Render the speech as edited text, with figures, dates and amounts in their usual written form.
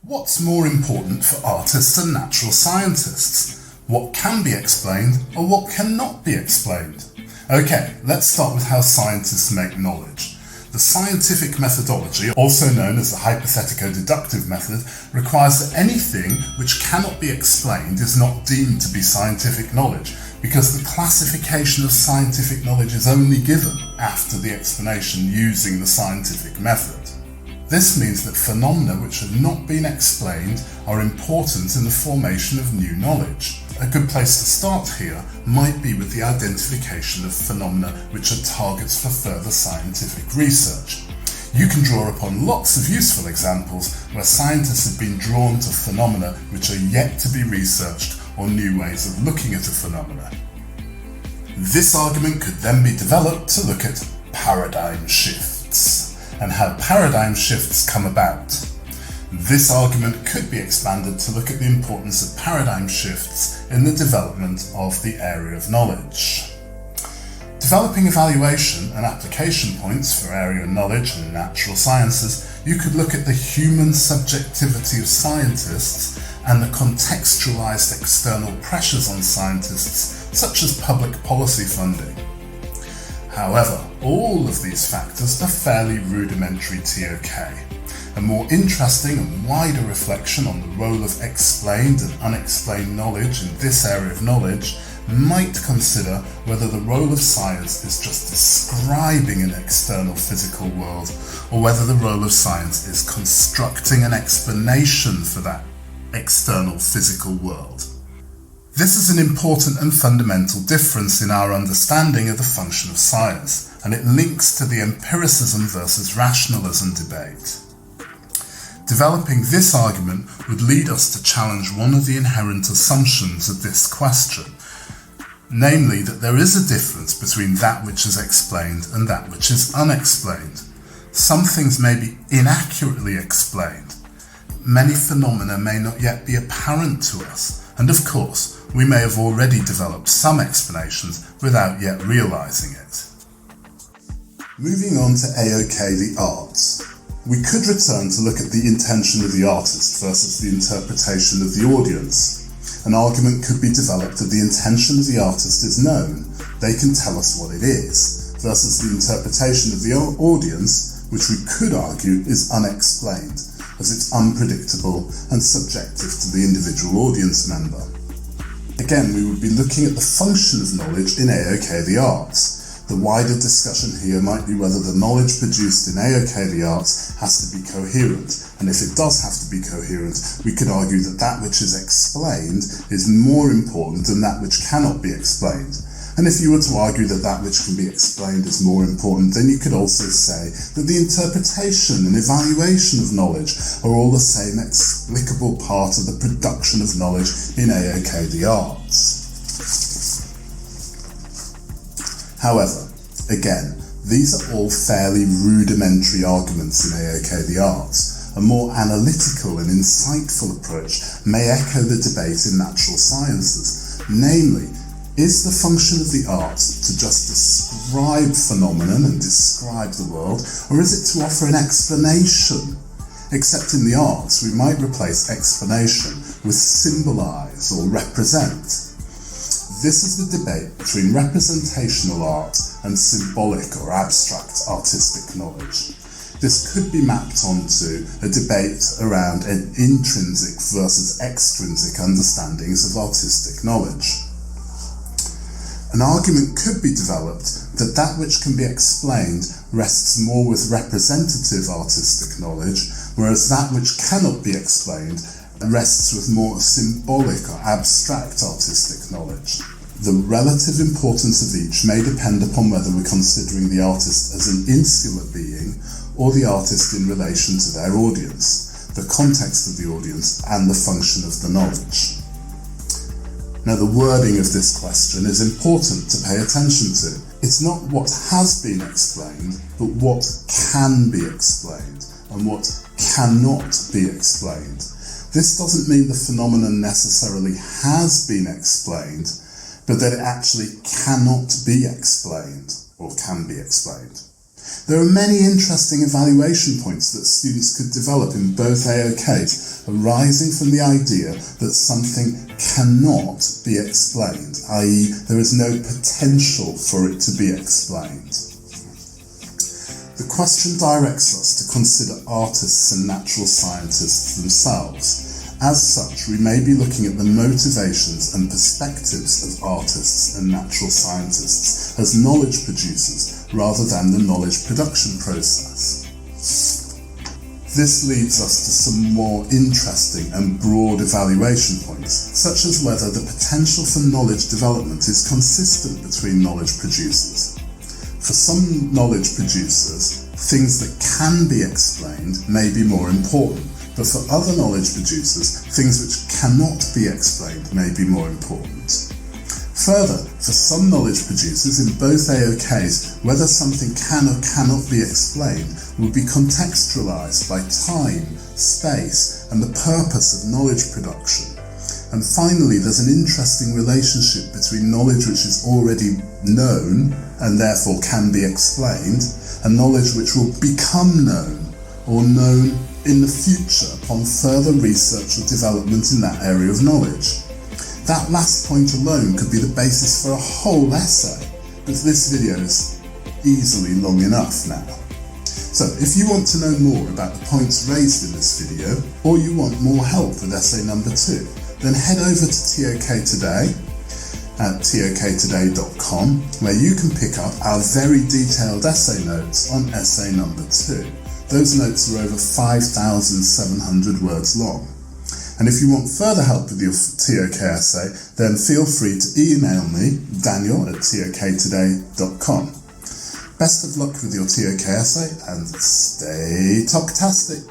What's more important for artists and natural scientists? What can be explained or what cannot be explained? Okay, let's start with how scientists make knowledge. The scientific methodology, also known as the hypothetico-deductive method, requires that anything which cannot be explained is not deemed to be scientific knowledge, because the classification of scientific knowledge is only given after the explanation using the scientific method. This means that phenomena which have not been explained are important in the formation of new knowledge. A good place to start here might be with the identification of phenomena which are targets for further scientific research. You can draw upon lots of useful examples where scientists have been drawn to phenomena which are yet to be researched or new ways of looking at a phenomena. This argument could then be developed to look at paradigm shifts and how paradigm shifts come about. This argument could be expanded to look at the importance of paradigm shifts in the development of the area of knowledge. Developing evaluation and application points for area of knowledge and natural sciences, you could look at the human subjectivity of scientists and the contextualized external pressures on scientists, such as public policy funding. However, all of these factors are fairly rudimentary ToK. A more interesting and wider reflection on the role of explained and unexplained knowledge in this area of knowledge might consider whether the role of science is just describing an external physical world, or whether the role of science is constructing an explanation for that external physical world. This is an important and fundamental difference in our understanding of the function of science, and it links to the empiricism versus rationalism debate. Developing this argument would lead us to challenge one of the inherent assumptions of this question, namely that there is a difference between that which is explained and that which is unexplained. Some things may be inaccurately explained. Many phenomena may not yet be apparent to us, and of course, we may have already developed some explanations without yet realising it. Moving on to AOK the arts. We could return to look at the intention of the artist versus the interpretation of the audience. An argument could be developed that the intention of the artist is known, they can tell us what it is, versus the interpretation of the audience, which we could argue is unexplained, as it's unpredictable and subjective to the individual audience member. Again, we would be looking at the function of knowledge in AOK the arts. The wider discussion here might be whether the knowledge produced in AOK the arts has to be coherent, and if it does have to be coherent, we could argue that that which is explained is more important than that which cannot be explained. And if you were to argue that that which can be explained is more important, then you could also say that the interpretation and evaluation of knowledge are all the same explicable part of the production of knowledge in AOK the arts. However, again, these are all fairly rudimentary arguments in AOK the arts. A more analytical and insightful approach may echo the debate in natural sciences, namely, is the function of the arts to just describe phenomenon and describe the world, or is it to offer an explanation? Except in the arts, we might replace explanation with symbolize or represent. This is the debate between representational art and symbolic or abstract artistic knowledge. This could be mapped onto a debate around an intrinsic versus extrinsic understandings of artistic knowledge. An argument could be developed that that which can be explained rests more with representative artistic knowledge, whereas that which cannot be explained rests with more symbolic or abstract artistic knowledge. The relative importance of each may depend upon whether we're considering the artist as an insular being or the artist in relation to their audience, the context of the audience, and the function of the knowledge. Now, the wording of this question is important to pay attention to. It's not what has been explained, but what can be explained and what cannot be explained. This doesn't mean the phenomenon necessarily has been explained, but that it actually cannot be explained or can be explained. There are many interesting evaluation points that students could develop in both AOKs, arising from the idea that something cannot be explained, i.e. there is no potential for it to be explained. The question directs us to consider artists and natural scientists themselves. As such, we may be looking at the motivations and perspectives of artists and natural scientists as knowledge producers rather than the knowledge production process. This leads us to some more interesting and broad evaluation points, such as whether the potential for knowledge development is consistent between knowledge producers. For some knowledge producers, things that can be explained may be more important, but for other knowledge producers, things which cannot be explained may be more important. Further, for some knowledge producers in both AOKs, whether something can or cannot be explained will be contextualized by time, space, and the purpose of knowledge production. And finally, there's an interesting relationship between knowledge which is already known and therefore can be explained, and knowledge which will become known or known in the future upon further research or development in that area of knowledge. That last point alone could be the basis for a whole essay, but this video is easily long enough now. So if you want to know more about the points raised in this video, or you want more help with essay number 2, then head over to ToK Today at toktoday.com, where you can pick up our very detailed essay notes on essay number 2. Those notes are over 5,700 words long. And if you want further help with your ToK essay, then feel free to email me, daniel@toktoday.com. Best of luck with your ToK essay and stay ToK-tastic!